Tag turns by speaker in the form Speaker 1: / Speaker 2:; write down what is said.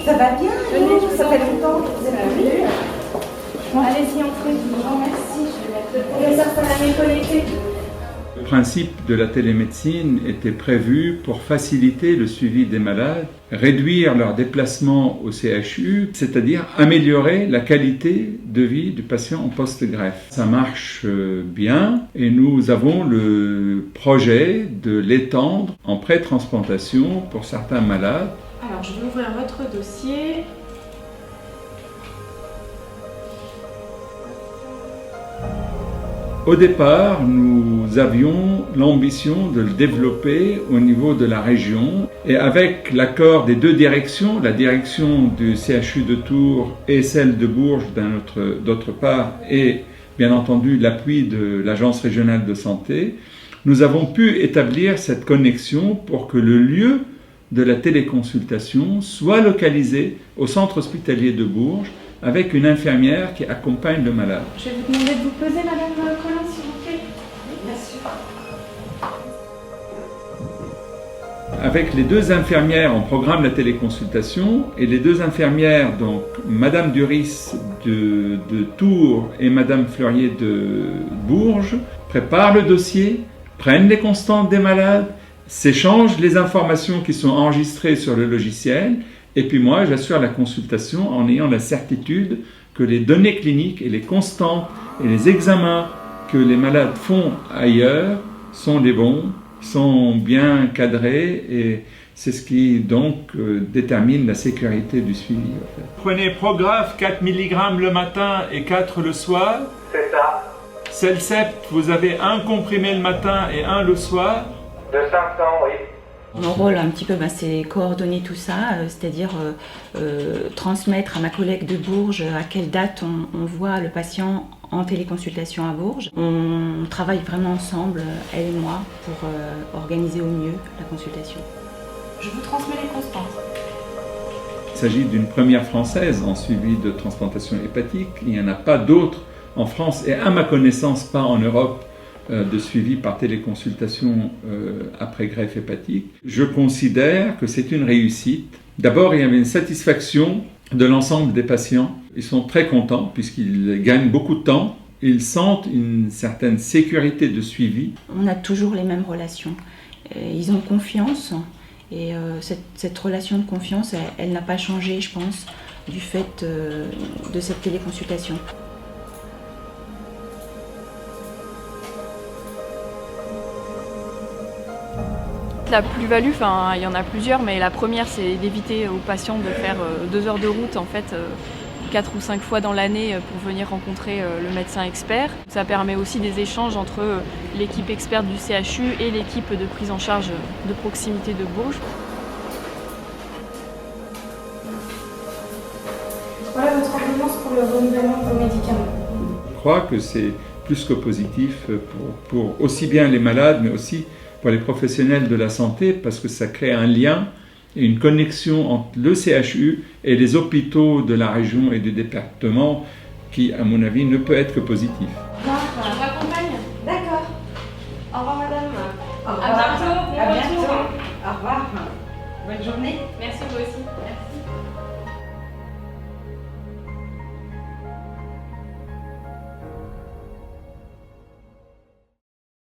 Speaker 1: Ça va bien? Venez, ça fait longtemps que vous êtes venus.
Speaker 2: Allez-y, entrez, je vous remercie. Je vais mettre ça à mes connectés.
Speaker 3: Le principe de la télémédecine était prévu pour faciliter le suivi des malades, réduire leurs déplacements au CHU, c'est-à-dire améliorer la qualité de vie du patient en post-greffe. Ça marche bien et nous avons le projet de l'étendre en pré-transplantation pour certains malades.
Speaker 2: Alors, je vais ouvrir votre dossier.
Speaker 3: Au départ, nous avions l'ambition de le développer au niveau de la région et avec l'accord des deux directions, la direction du CHU de Tours et celle de Bourges d'autre part et bien entendu l'appui de l'Agence régionale de santé, nous avons pu établir cette connexion pour que le lieu de la téléconsultation soit localisé au centre hospitalier de Bourges avec une infirmière qui accompagne le malade.
Speaker 2: Je vais vous demander de vous peser, Madame Collin, s'il vous plaît.
Speaker 1: Bien sûr.
Speaker 3: Avec les deux infirmières, on programme la téléconsultation et les deux infirmières, donc Madame Duris de Tours et Madame Fleurier de Bourges, préparent le dossier, prennent les constantes des malades, s'échangent les informations qui sont enregistrées sur le logiciel. Et puis moi, j'assure la consultation en ayant la certitude que les données cliniques et les constantes et les examens que les malades font ailleurs sont les bons, sont bien cadrés et c'est ce qui donc détermine la sécurité du suivi. En fait. Prenez Prograf 4 mg le matin et 4 le soir.
Speaker 4: C'est ça.
Speaker 3: Celcept, vous avez un comprimé le matin et un le soir.
Speaker 4: De 500, oui.
Speaker 5: Mon rôle, un petit peu, c'est coordonner tout ça, c'est-à-dire transmettre à ma collègue de Bourges à quelle date on voit le patient en téléconsultation à Bourges. On travaille vraiment ensemble, elle et moi, pour organiser au mieux la consultation.
Speaker 2: Je vous transmets les constantes.
Speaker 3: Il s'agit d'une première française en suivi de transplantation hépatique. Il n'y en a pas d'autres en France et à ma connaissance pas en Europe de suivi par téléconsultation après greffe hépatique. Je considère que c'est une réussite. D'abord, il y avait une satisfaction de l'ensemble des patients. Ils sont très contents puisqu'ils gagnent beaucoup de temps. Ils sentent une certaine sécurité de suivi.
Speaker 5: On a toujours les mêmes relations. Ils ont confiance et cette relation de confiance, elle n'a pas changé, je pense, du fait de cette téléconsultation.
Speaker 6: La plus-value, il y en a plusieurs, mais la première, c'est d'éviter aux patients de faire 2 heures de route, en fait, 4 ou 5 fois dans l'année pour venir rencontrer le médecin expert. Ça permet aussi des échanges entre l'équipe experte du CHU et l'équipe de prise en charge de proximité de Bourges.
Speaker 2: Voilà votre ordonnance pour le renouvellement de vos médicaments.
Speaker 3: Je crois que c'est plus que positif pour aussi bien les malades, mais aussi pour les professionnels de la santé, parce que ça crée un lien et une connexion entre le CHU et les hôpitaux de la région et du département qui, à mon avis, ne peut être que positif.
Speaker 2: Je vous accompagne.
Speaker 1: D'accord.
Speaker 2: Au revoir, madame.
Speaker 1: Au revoir.
Speaker 2: À bientôt.
Speaker 1: À
Speaker 2: Bon
Speaker 1: bientôt.
Speaker 2: retour.
Speaker 1: Au revoir. Bonne journée.
Speaker 2: Merci, vous aussi. Merci.